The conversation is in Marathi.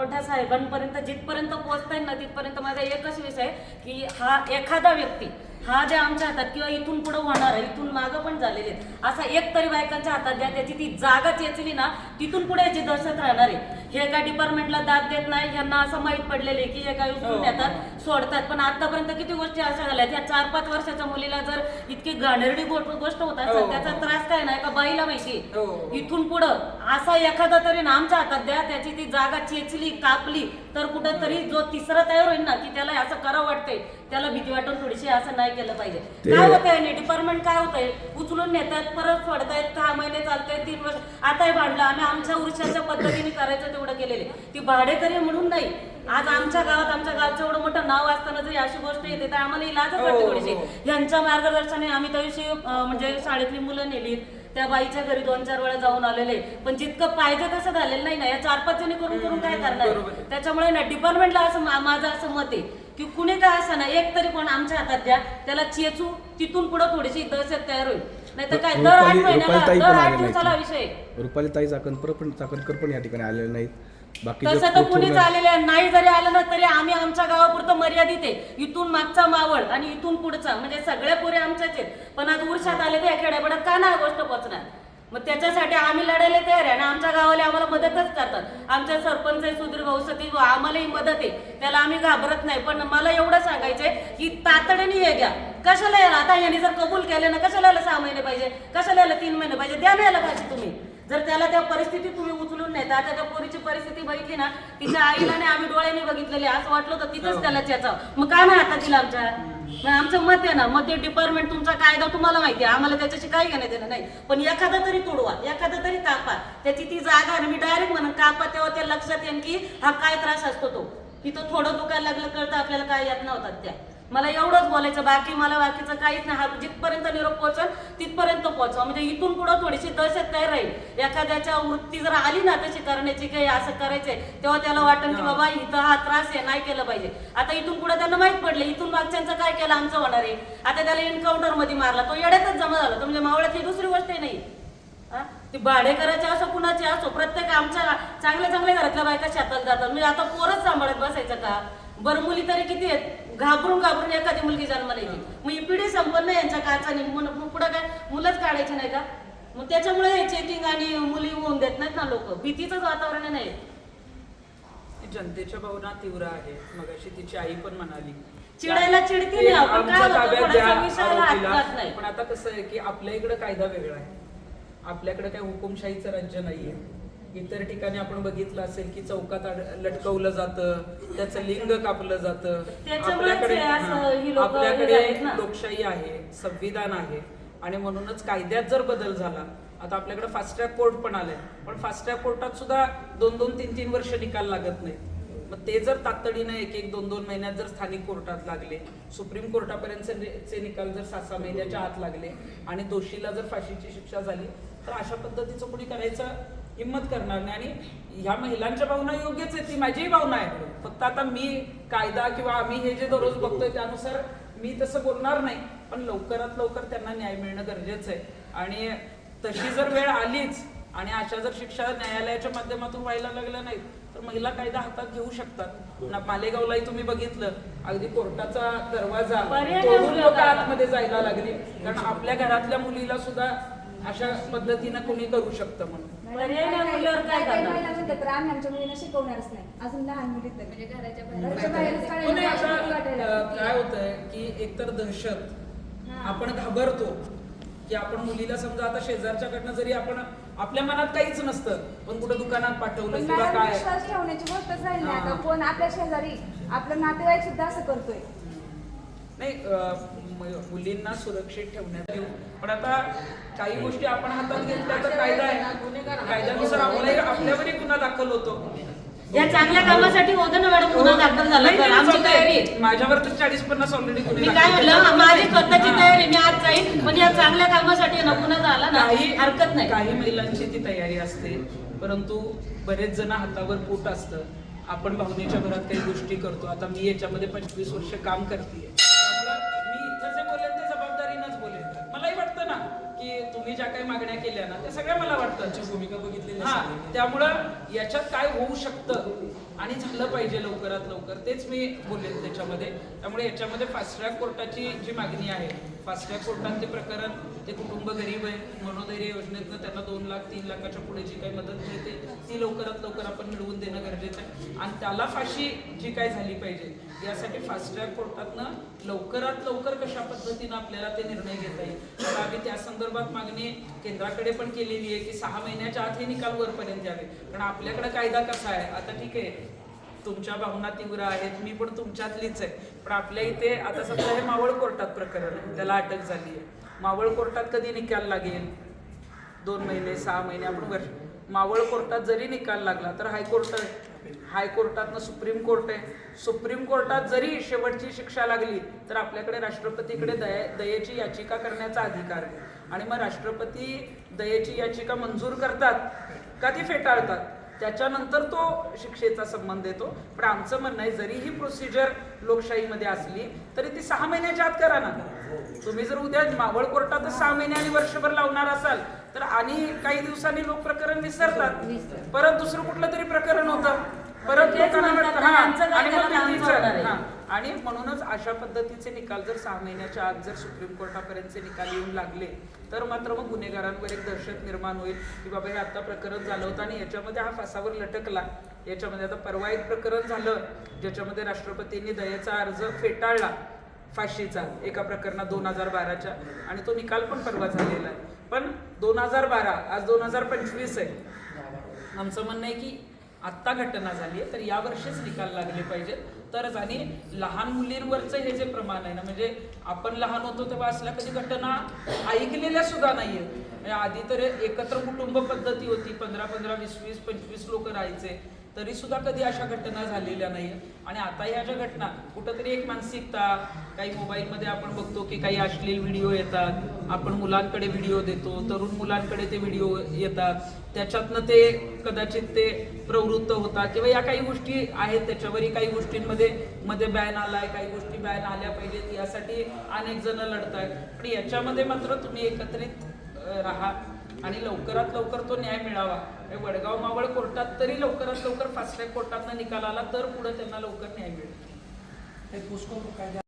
मोठ्या साहेबांपर्यंत जिथपर्यंत पोहोचता ना तिथपर्यंत माझा एकच विषय आहे की हा एखादा व्यक्ती हा जे आमच्या हातात किंवा इथून पुढे होणार आहे, इथून मागं पण झालेले असा एक तरी बायकांच्या हातात द्या, त्याची ती जागा चेचली ना तिथून पुढे याची दहशत राहणार आहे. हे काय डिपार्टमेंटला दाद देत नाही, यांना असं माहीत पडलेले की हे काय उचलून नेतात सोडतात. पण आतापर्यंत किती गोष्टी अशा झाल्या त्या 4-5 वर्षाच्या मुलीला जर इतकी घाणेरडी गोष्ट होत असेल त्याचा त्रास काय नाही का बाईला माहिती. इथून पुढं असा एखादा तरी ना आमच्या हातात द्या, त्याची ती जागा चेचली कापली तर कुठेतरी जो तिसरा तयार होईल ना की त्याला असं करावं वाटतंय, त्याला भीती वाटून थोडीशी असं नाही केलं पाहिजे. काय होतंय डिपार्टमेंट काय होतंय, उचलून नेतात परत सोडतायत, 6 महिने चालतायत, 3 वर्ष. आताही भांडलं आम्ही आमच्या उर्षाच्या पद्धतीने करायचं तेवढं केलेले, ती भाडेकरी म्हणून नाही. आज आमच्या गावचं एवढं मोठं नाव असताना जरी अशी गोष्ट येते तर आम्हाला इलाजच वाटते थोडीशी. यांच्या मार्गदर्शनाने आम्ही त्या दिवशी म्हणजे शाळेतली मुलं नेली, त्या बाईच्या घरी 2-4 वेळा जाऊन आलेले, पण जितकं पाहिजे तसं झालेलं नाही ना. या 4-5 जणी करून काय करणार. त्याच्यामुळे ना डिपार्टमेंटला असं माझं असं मत आहे की कुणी काय असं ना एक तरी कोण आमच्या हातात द्या, त्याला चेचू, तिथून पुढे थोडीशी दहशत तयार होईल. नाही तर काय दर 8 महिन्याला दर 8 दिवसाला विषय. रुपाली ताई चाकणकर पण या ठिकाणी आलेले नाहीत. तसं तर कुणीच आलेलं नाही, जरी आलं ना तरी आम्ही आमच्या गावापुरतं मर्यादित आहे. इथून मागचा मावळ आणि इथून पुढचा म्हणजे सगळ्या पोरे आमच्याच आहेत. पण आज उर्षात आले तर खेड्यापाड्यात का नाही गोष्ट पोचणार. मग त्याच्यासाठी आम्ही लढायला तयार आहे आणि आमच्या गावाला आम्हाला मदतच करतात. आमच्या सरपंच आहे सुधीर भाऊ सतीश भाऊ, आम्हालाही मदत आहे, त्याला आम्ही घाबरत नाही. पण मला एवढं सांगायचंय की तातडीने हे घ्या. कशाला यायला आता यांनी जर कबूल केले ना, कशाला यायला 6 महिने पाहिजे, कशाला यायला 3 महिने पाहिजे, द्या यायला पाहिजे तुम्ही. जर त्याला त्या परिस्थितीत तुम्ही उचलून नेता, आता त्या पोरीची परिस्थिती बघितली ना, तिच्या आईला नाही आम्ही डोळ्यांनी बघितलेली, असं वाटलं होतं तिथंच त्याला त्याचा. मग काय नाही आता तिला आमचं मत आहे ना. मग ते डिपार्टमेंट तुमचा कायदा तुम्हाला माहिती आहे, आम्हाला त्याच्याशी काही घेणं देणं नाही. पण एखादा तरी तोडवा, एखादा तरी कापा, त्याची ती जागा आहे. मी डायरेक्ट म्हणून कापा, तेव्हा त्या लक्षात येईल की हा काय त्रास असतो तो. तिथं थोडं दुखायला लागलं कळतं आपल्याला काय यातना होतात त्या. मला एवढंच बोलायचं, मला बाकीचं काहीच नाही. हा जिथपर्यंत निरोप पोहोचल तिथपर्यंत पोहोचवा, म्हणजे इथून पुढं थोडीशी दहशत तयार राहील. एखाद्याच्या वृत्ती जर आली ना तशी करण्याची काही असं करायचंय, तेव्हा त्याला वाटेल की बाबा इथं हा त्रास आहे, नाही केलं पाहिजे. आता इथून पुढे त्यांना माहित पडले इथून मागच्यांचं काय केलं आमचं होणार आहे. आता त्याला एन्काउंटर मध्ये मारला, तो येड्यातच जमा झाला. तो म्हणजे मावळ्यातली दुसरी गोष्ट नाही. ती भाडेकराची असो कुणाची असो, प्रत्येक आमच्या चांगल्या घरातल्या बायका शेतात जातात. म्हणजे आता पोरच सांभाळत बसायचं का. बरं मुली तरी किती आहेत, घाबरून एखादी मुलगी जन्माला येते. मग ही पिढी संपन्न यांच्या काचाने पुढे काय मुलंच काढायची नाही का. मग त्याच्यामुळे हे चेकिंग आणि मुली होऊन देत नाहीत ना लोक. भीतीच वातावरण नाही. जनतेच्या भावना तीव्र आहे. मगाशी तिची आई पण म्हणाली चिडायला चिडती नाही, आपण काय होतं थोडासा विषयाला हात जात नाही. पण आता कसं आहे की आपल्या इकडे कायदा वेगळा आहे, आपल्याकडे काही हुकुमशाहीचं राज्य नाहीये. इतर ठिकाणी आपण बघितलं असेल की चौकात लटकवलं जातं, त्याचं लिंग कापलं जातं. आपल्याकडे लोकशाही आहे, संविधान आहे आणि म्हणूनच कायद्यात जर बदल झाला. आता आपल्याकडे फास्ट ट्रॅक कोर्ट पण आलंय, पण फास्ट ट्रॅक कोर्टात सुद्धा 2-2, 3-3 वर्ष निकाल लागत नाही. मग ते जर तातडीनं 1-1, 2-2 महिन्यात जर स्थानिक कोर्टात लागले, सुप्रीम कोर्टापर्यंतचे निकाल जर 6-6 महिन्याच्या आत लागले आणि दोषीला जर फाशीची शिक्षा झाली, तर अशा पद्धतीचं कोणी करायचं हिंमत करणार नाही. आणि ह्या महिलांच्या भावना योग्यच आहे, ती माझीही भावना आहे. फक्त आता मी कायदा किंवा आम्ही हे जे दररोज बघतोय त्यानुसार मी तसं बोलणार नाही, पण लवकरात लवकर त्यांना न्याय मिळणं गरजेचं आहे. आणि तशी जर वेळ आलीच आणि अशा जर शिक्षा न्यायालयाच्या माध्यमातून व्हायला लागल्या नाहीत तर महिला कायदा हातात घेऊ शकतात. मालेगावलाही तुम्ही बघितलं, अगदी कोर्टाचा दरवाजा तोडून लोक आतमध्ये जायला लागली, कारण आपल्या घरातल्या मुलीला सुद्धा अशा पद्धतीनं कोणी करू शकतं म्हणून. आम्ही आमच्या मुलींना शिकवणारच नाही, अजून लहान मुली म्हणजे काय होतंय की एकतर दहशत, आपण घाबरतो की आपण मुलीला समजा आता शेजारच्याकडनं जरी आपण आपल्या मनात काहीच नसतं पण कुठं दुकानात पाठवलं किंवा काय ठेवण्याची गोष्टच राहिली नाही. आता कोण आपल्या शेजारी आपलं नातेवाईक सुद्धा असं करतोय. नाही, मुलींना सुरक्षित ठेवण्यात येऊ, पण आता काही गोष्टी आपण हातात घेतल्या तर कायदा आहे, कायद्यानुसार आपल्यावरही गुन्हा दाखल होतो. या चांगल्या कामासाठी होतं ना मॅडम गुन्हा दाखल झाला तर आमची तयारी. माझ्यावर तर 40-50 ऑलरेडी गुन्हे. मी काय म्हटलं माझी स्वतःची तयारी, मी आज जाईल, पण या चांगल्या कामासाठी गुन्हा झाला ना हरकत नाही. काही महिलांची ती तयारी असते, परंतु बरेच जण हातावर पोट असतं. आपण भावनेच्या भरात काही गोष्टी करतो. आता मी याच्यामध्ये 25 वर्ष काम करते, त्यामुळे मी इथं जे बोलेन ते जबाबदारीनंच बोलेन. मलाही वाटतं ना की तुम्ही ज्या काही मागण्या केल्या ना त्या सगळ्या मला वाटतं भूमिका बघितली. त्यामुळं याच्यात काय होऊ शकतं आणि झालं पाहिजे लवकरात लवकर, तेच मी बोलेन त्याच्यामध्ये. त्यामुळे याच्यामध्ये फास्ट ट्रॅक कोर्टाची जी मागणी आहे, फास्ट ट्रॅक कोर्टात ते प्रकरण, ते कुटुंब गरीब आहे, मनोधैर्य योजनेतनं त्यांना 2 लाख 3 लाखाच्या पुढे जी काही मदत मिळते ती लवकरात लवकर आपण मिळवून देणं गरजेचं आहे. आणि त्याला फाशी जी काय झाली पाहिजे यासाठी फास्ट ट्रॅक कोर्टातनं लवकरात लवकर कशा पद्धतीनं आपल्याला ते निर्णय घेता येईल. आता आम्ही त्या संदर्भात मागणी केंद्राकडे पण केलेली आहे की 6 महिन्याच्या आत हे निकाल वरपर्यंत यावे. कारण आपल्याकडे कायदा कसा आहे, आता ठीक आहे तुमच्या भावना तीव्र आहेत, मी पण तुमच्यातलीच आहे, पण आपल्या इथे आता समजा हे मावळ कोर्टात प्रकरण आहे, त्याला अटक झाली आहे. मावळ कोर्टात कधी निकाल लागेल? 2 महिने 6 महिने आपण वर्ष. मावळ कोर्टात जरी निकाल लागला तर हायकोर्टातनं सुप्रीम कोर्ट आहे. सुप्रीम कोर्टात जरी शेवटची शिक्षा लागली तर आपल्याकडे राष्ट्रपतीकडे दयेची याचिका करण्याचा अधिकार आहे. आणि मग राष्ट्रपती दयेची याचिका मंजूर करतात का ती फेटाळतात, त्याच्यानंतर तो शिक्षेचा संबंध येतो. पण आमचं म्हणणं आहे जरी ही प्रोसिजर लोकशाहीमध्ये असली तरी ती 6 महिन्याच्या आत करा ना. तुम्ही जर उद्या मावळ कोर्टातच 6 महिने आणि वर्षभर लावणार असाल तर आणि काही दिवसांनी लोक प्रकरण विसरतात, परत दुसरं कुठलं तरी प्रकरण होतं, परत लोकांना वाटतं आणि मग भीतीचं. आणि म्हणूनच अशा पद्धतीचे निकाल जर 6 महिन्याच्या आत जर सुप्रीम कोर्टापर्यंतचे निकाल येऊन लागले तर मात्र मग गुन्हेगारांवर एक दहशत निर्माण होईल की बाबा हे आता प्रकरण झालं होतं आणि याच्यामध्ये हा फासावर लटकला. याच्यामध्ये आता परवा एक प्रकरण झालं ज्याच्यामध्ये राष्ट्रपतींनी दयेचा अर्ज फेटाळला फाशीचा एका प्रकरणात 2012च्या, आणि तो निकाल पण परवा झालेला आहे. पण 2012 आज 2025 आहे. आमचं म्हणणं आहे की आत्ता घटना झाली आहे तर यावर्षीच निकाल लागले पाहिजेत तरच. आणि लहान मुलींवरचं हे जे प्रमाण आहे ना, म्हणजे आपण लहान होतो तेव्हा असल्या कधी घटना ऐकलेल्या सुद्धा नाहीये. म्हणजे आधी तर एकत्र कुटुंब पद्धती होती, 15-15, 20-20, 25 लोक राहायचे, तरी सुद्धा कधी अशा घटना झालेल्या नाही. आणि आता ह्या ज्या घटना, कुठंतरी एक मानसिकता, काही मोबाईलमध्ये आपण बघतो की काही अश्लील व्हिडिओ येतात, आपण मुलांकडे व्हिडिओ देतो, तरुण मुलांकडे ते व्हिडिओ येतात, त्याच्यातनं ते कदाचित ते प्रवृत्त होतात किंवा या काही गोष्टी आहेत त्याच्यावरही काही गोष्टींमध्ये बॅन आलाय, काही गोष्टी बॅन आल्या पाहिजेत यासाठी अनेक जण लढतायत. पण याच्यामध्ये मात्र तुम्ही एकत्रित राहा आणि लवकरात लवकर तो न्याय मिळावा. वडगाव मावळ कोर्टात तरी लवकरात लवकर फास्ट ट्रॅक कोर्टातनं निकाल आला तर पुढे त्यांना लवकर न्याय मिळेल.